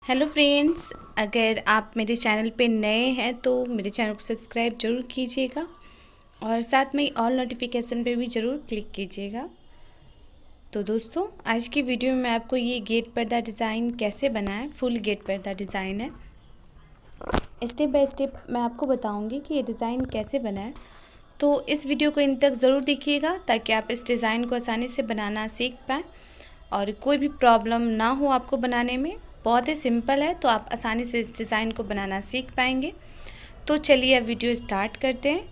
Hello friends, अगर आप मेरे चैनल पे नए हैं तो मेरे चैनल को सब्सक्राइब ज़रूर कीजिएगा और साथ में ऑल नोटिफिकेशन पे भी ज़रूर क्लिक कीजिएगा। तो दोस्तों, आज की वीडियो में मैं आपको ये गेट पर्दा डिज़ाइन कैसे बनाएं, फुल गेट पर्दा डिज़ाइन है। स्टेप बाय स्टेप मैं आपको बताऊंगी कि ये डिज़ाइन कैसे बनाएं। तो इस वीडियो को इन तक ज़रूर देखिएगा ताकि आप इस डिज़ाइन को आसानी से बनाना सीख पाएँ और कोई भी प्रॉब्लम ना हो आपको बनाने में। बहुत ही सिंपल है, तो आप आसानी से इस डिज़ाइन को बनाना सीख पाएंगे। तो चलिए अब वीडियो स्टार्ट करते हैं।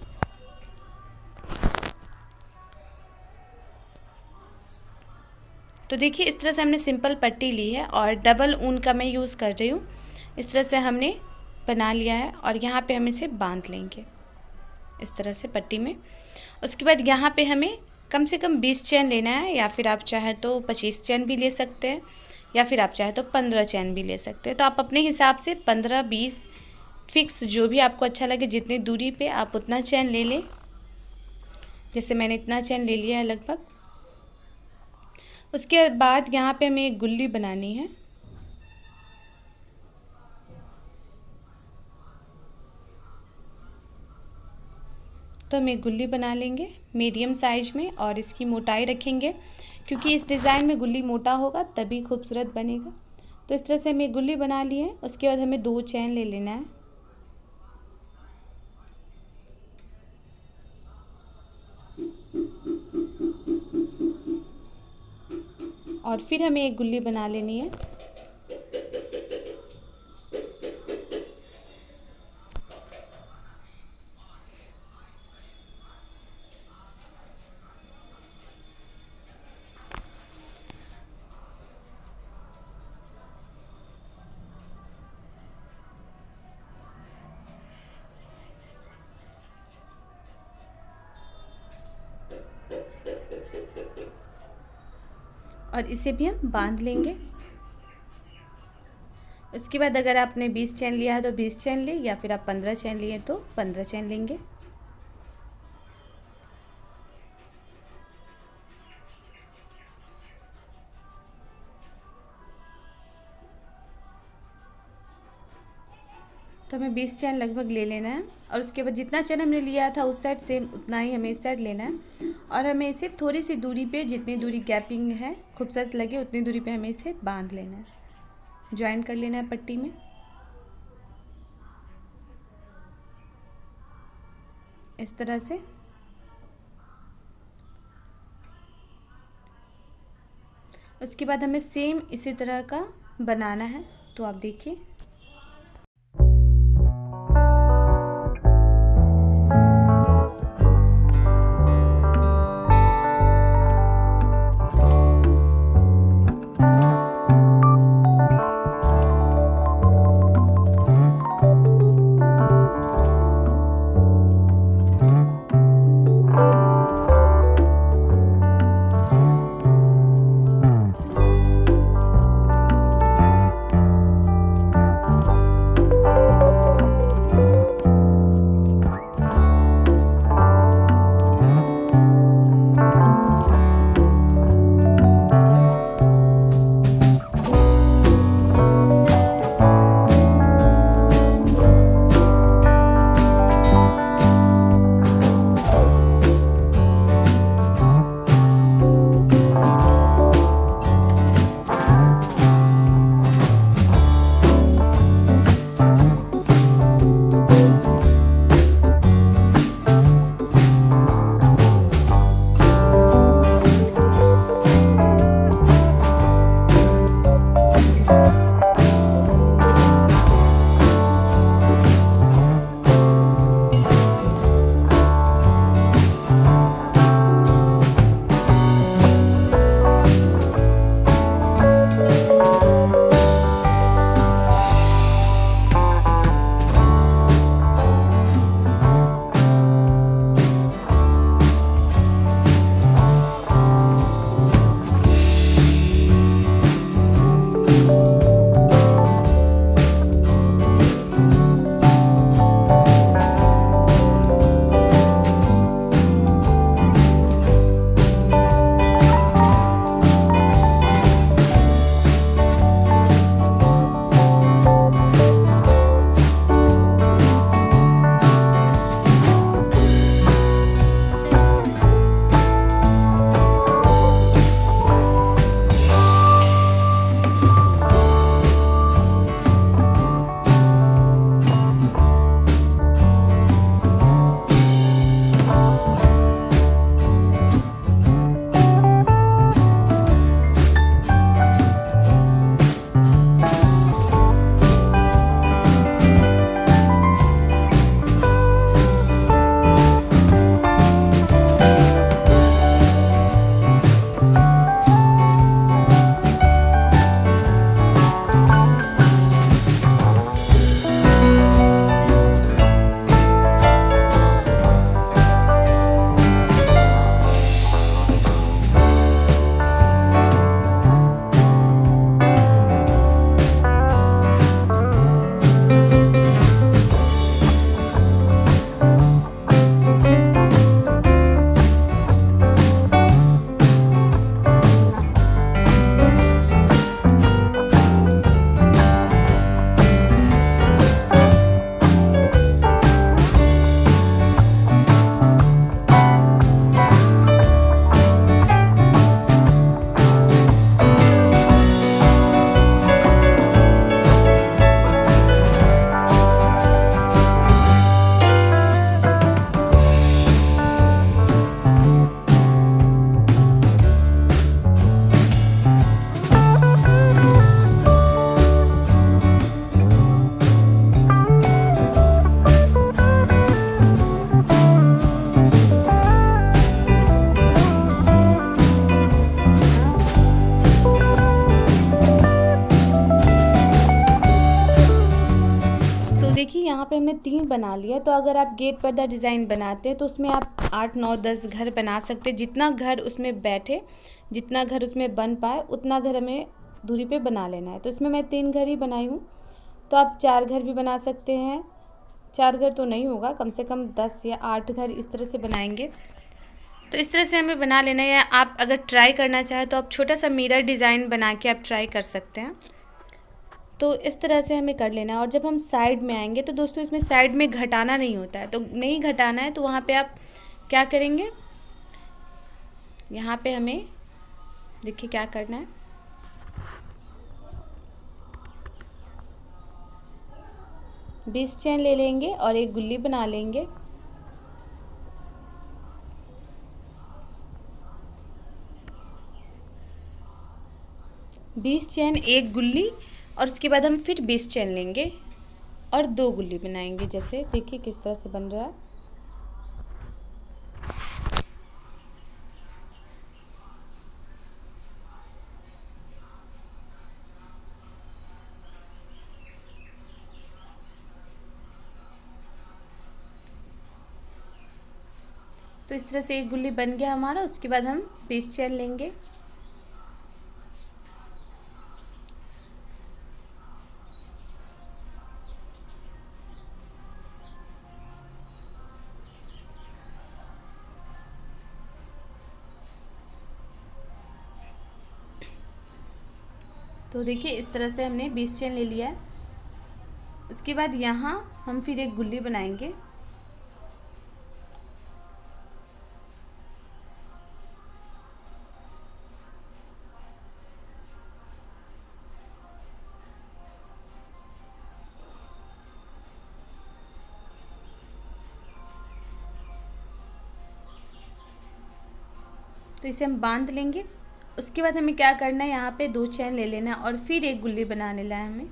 तो देखिए, इस तरह से हमने सिंपल पट्टी ली है और डबल ऊन का मैं यूज़ कर रही हूँ। इस तरह से हमने बना लिया है और यहाँ पे हम इसे बांध लेंगे इस तरह से पट्टी में। उसके बाद यहाँ पे हमें कम से कम 20 चैन लेना है, या फिर आप चाहे तो 25 चैन भी ले सकते हैं, या फिर आप चाहे तो 15 चैन भी ले सकते हैं। तो आप अपने हिसाब से 15-20 फिक्स, जो भी आपको अच्छा लगे, जितनी दूरी पे आप उतना चैन ले लें। जैसे मैंने इतना चैन ले लिया है लगभग। उसके बाद यहाँ पे हमें एक गुल्ली बनानी है। तो हम एक गुल्ली बना लेंगे मीडियम साइज में और इसकी मोटाई रखेंगे, क्योंकि इस डिज़ाइन में गुल्ली मोटा होगा तभी खूबसूरत बनेगा। तो इस तरह से हम एक गुल्ली बना लिए हैं। उसके बाद हमें 2 चैन ले लेना है और फिर हमें एक गुल्ली बना लेनी है। और इसे भी हम बांध लेंगे। इसके बाद अगर आपने 20 चैन लिया है तो 20 चैन ले, या फिर आप 15 चैन लिए तो 15 चैन लेंगे। तो हमें 20 चैन लगभग ले लेना है और उसके बाद जितना चैन हमने लिया था उस साइड से उतना ही हमें इस साइड लेना है। और हमें इसे थोड़ी सी दूरी पे, जितनी दूरी गैपिंग है खूबसूरत लगे उतनी दूरी पे हमें इसे बांध लेना है, ज्वाइन कर लेना है पट्टी में इस तरह से। उसके बाद हमें सेम इसी तरह का बनाना है। तो आप देखिए, देखिए यहाँ पे हमने 3 बना लिया। तो अगर आप गेट पर्दा डिज़ाइन बनाते हैं तो उसमें आप 8 9 10 घर बना सकते हैं। जितना घर उसमें बैठे, जितना घर उसमें बन पाए उतना घर हमें दूरी पे बना लेना है। तो इसमें मैं 3 घर ही बनाई हूँ। तो आप 4 घर भी बना सकते हैं। 4 घर तो नहीं होगा, कम से कम 10 या 8 घर इस तरह से बनाएंगे। तो इस तरह से हमें बना लेना है। आप अगर ट्राई करना चाहें तो आप छोटा सा मिरर डिज़ाइन बना के आप ट्राई कर सकते हैं। तो इस तरह से हमें कर लेना है। और जब हम साइड में आएंगे तो दोस्तों इसमें साइड में घटाना नहीं होता है। तो नहीं घटाना है तो वहाँ पे आप क्या करेंगे, यहाँ पे हमें देखिए क्या करना है। बीस चेन ले लेंगे और एक गुल्ली बना लेंगे। बीस चेन, एक गुल्ली, और उसके बाद हम फिर 20 चेन लेंगे और 2 गुल्ली बनाएंगे। जैसे देखिए किस तरह से बन रहा है। तो इस तरह से एक गुल्ली बन गया हमारा। उसके बाद हम 20 चेन लेंगे। तो देखिए इस तरह से हमने 20 चेन ले लिया है। उसके बाद यहाँ हम फिर एक गुल्ली बनाएंगे। तो इसे हम बांध लेंगे। उसके बाद हमें क्या करना है, यहाँ पे 2 चैन ले लेना है और फिर एक गुल्ली बना लेना है हमें।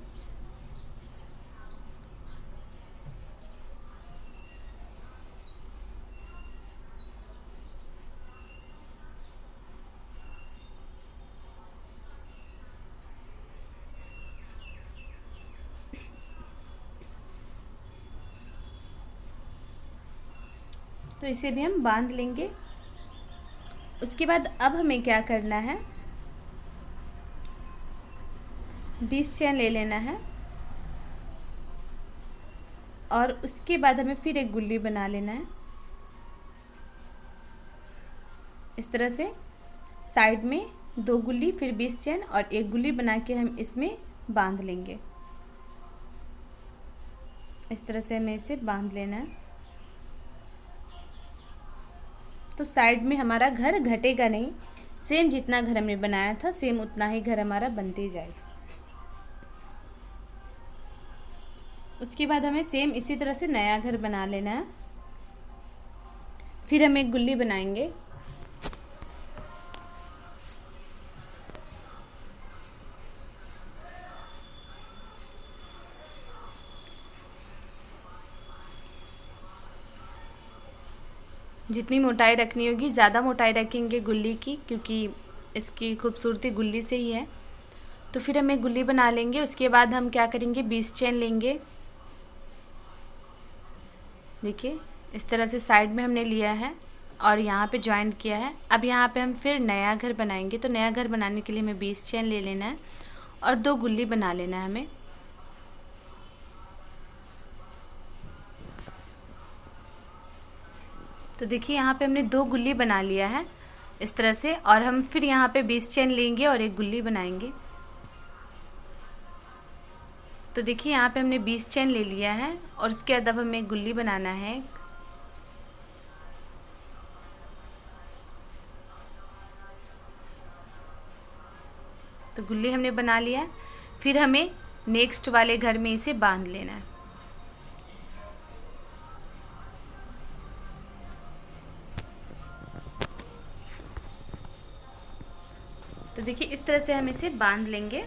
तो इसे भी हम बांध लेंगे। उसके बाद अब हमें क्या करना है, 20 चैन ले लेना है और उसके बाद हमें फिर एक गुल्ली बना लेना है। इस तरह से साइड में 2 गुल्ली, फिर 20 चैन और एक गुल्ली बना के हम इसमें बांध लेंगे। इस तरह से हमें इसे बांध लेना है। तो साइड में हमारा घर घटेगा नहीं, सेम जितना घर हमने बनाया था सेम उतना ही घर हमारा बनते जाएगा। उसके बाद हमें सेम इसी तरह से नया घर बना लेना है। फिर हम एक गुल्ली बनाएंगे। जितनी मोटाई रखनी होगी, ज़्यादा मोटाई रखेंगे गुल्ली की, क्योंकि इसकी खूबसूरती गुल्ली से ही है। तो फिर हम एक गुल्ली बना लेंगे। उसके बाद हम क्या करेंगे, 20 चैन लेंगे। देखिए इस तरह से साइड में हमने लिया है और यहाँ पे जॉइंट किया है। अब यहाँ पे हम फिर नया घर बनाएंगे। तो नया घर बनाने के लिए हमें 20 चैन ले लेना है और 2 गुल्ली बना लेना है हमें। तो देखिए यहाँ पे हमने 2 गुल्ली बना लिया है इस तरह से, और हम फिर यहाँ पे 20 चैन लेंगे और एक गुल्ली बनाएंगे। तो देखिए यहाँ पे हमने 20 चैन ले लिया है और उसके बाद अब हमें एक गुल्ली बनाना है। तो गुल्ली हमने बना लिया है। फिर हमें नेक्स्ट वाले घर में इसे बांध लेना है। तो देखिए इस तरह से हम इसे बांध लेंगे।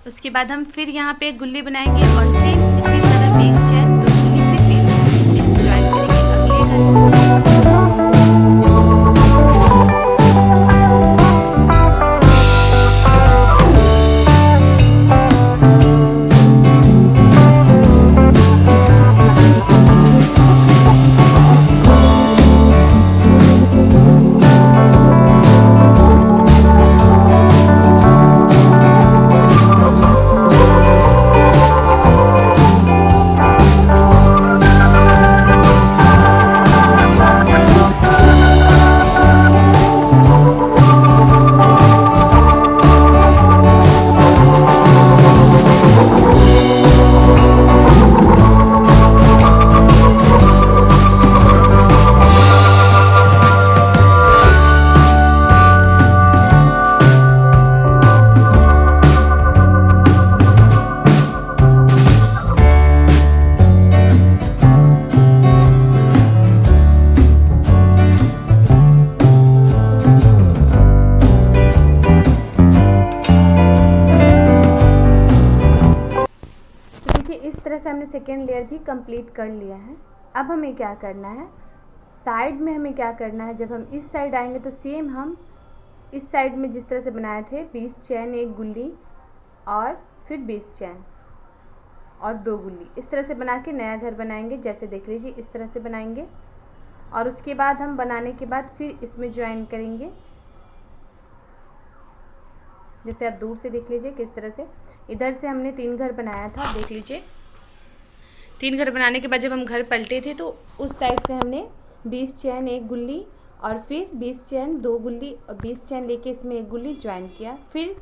उसके बाद हम फिर यहाँ पे एक गुल्ली बनाएंगे और सेम इसी तरह 20 चैन, 2 गुल्ली, फिर 20 चैन लेके ज्वाइन करेंगे अगले घर। से हमने सेकेंड लेयर भी कंप्लीट कर लिया है। अब हमें क्या करना है, साइड में हमें क्या करना है, जब हम इस साइड आएंगे तो सेम हम इस साइड में जिस तरह से बनाए थे 20 चैन एक गुल्ली और फिर 20 चैन और 2 गुल्ली, इस तरह से बना के नया घर बनाएंगे। जैसे देख लीजिए इस तरह से बनाएंगे और उसके बाद हम बनाने के बाद फिर इसमें ज्वाइन करेंगे। जैसे आप दूर से देख लीजिए किस तरह से, इधर से हमने 3 घर बनाया था, देख लीजिए 3 घर बनाने के बाद जब हम घर पलटे थे तो उस साइड से हमने 20 चैन एक गुल्ली और फिर 20 चैन 2 गुल्ली और 20 चैन लेके इसमें एक गुल्ली ज्वाइन किया। फिर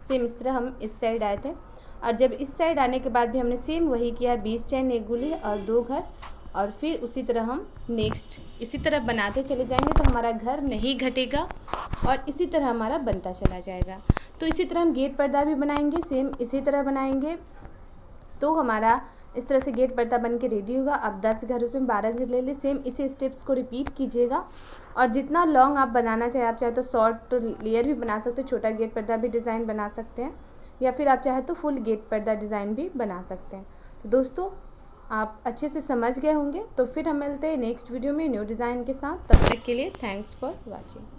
सेम इस तरह हम इस साइड आए थे और जब इस साइड आने के बाद भी हमने सेम वही किया, 20 चैन एक गुल्ली और 2 घर और फिर उसी तरह हम नेक्स्ट इसी तरह बनाते चले जाएंगे तो हमारा घर नहीं घटेगा और इसी तरह हमारा बनता चला जाएगा। तो इसी तरह हम गेट पर्दा भी बनाएंगे, सेम इसी तरह बनाएंगे तो हमारा इस तरह से गेट पर्दा बन के रेडी होगा। अब 10 घर उसमें 12 घर ले ले, सेम इसी स्टेप्स को रिपीट कीजिएगा और जितना लॉन्ग आप बनाना चाहे, आप चाहे तो शॉर्ट लेयर भी बना सकते हो, छोटा गेट पर्दा भी डिज़ाइन बना सकते हैं या फिर आप चाहे तो फुल गेट पर्दा डिज़ाइन भी बना सकते हैं। तो दोस्तों आप अच्छे से समझ गए होंगे, तो फिर हम मिलते हैं नेक्स्ट वीडियो में न्यू डिज़ाइन के साथ। तब तक के लिए थैंक्स फॉर वॉचिंग।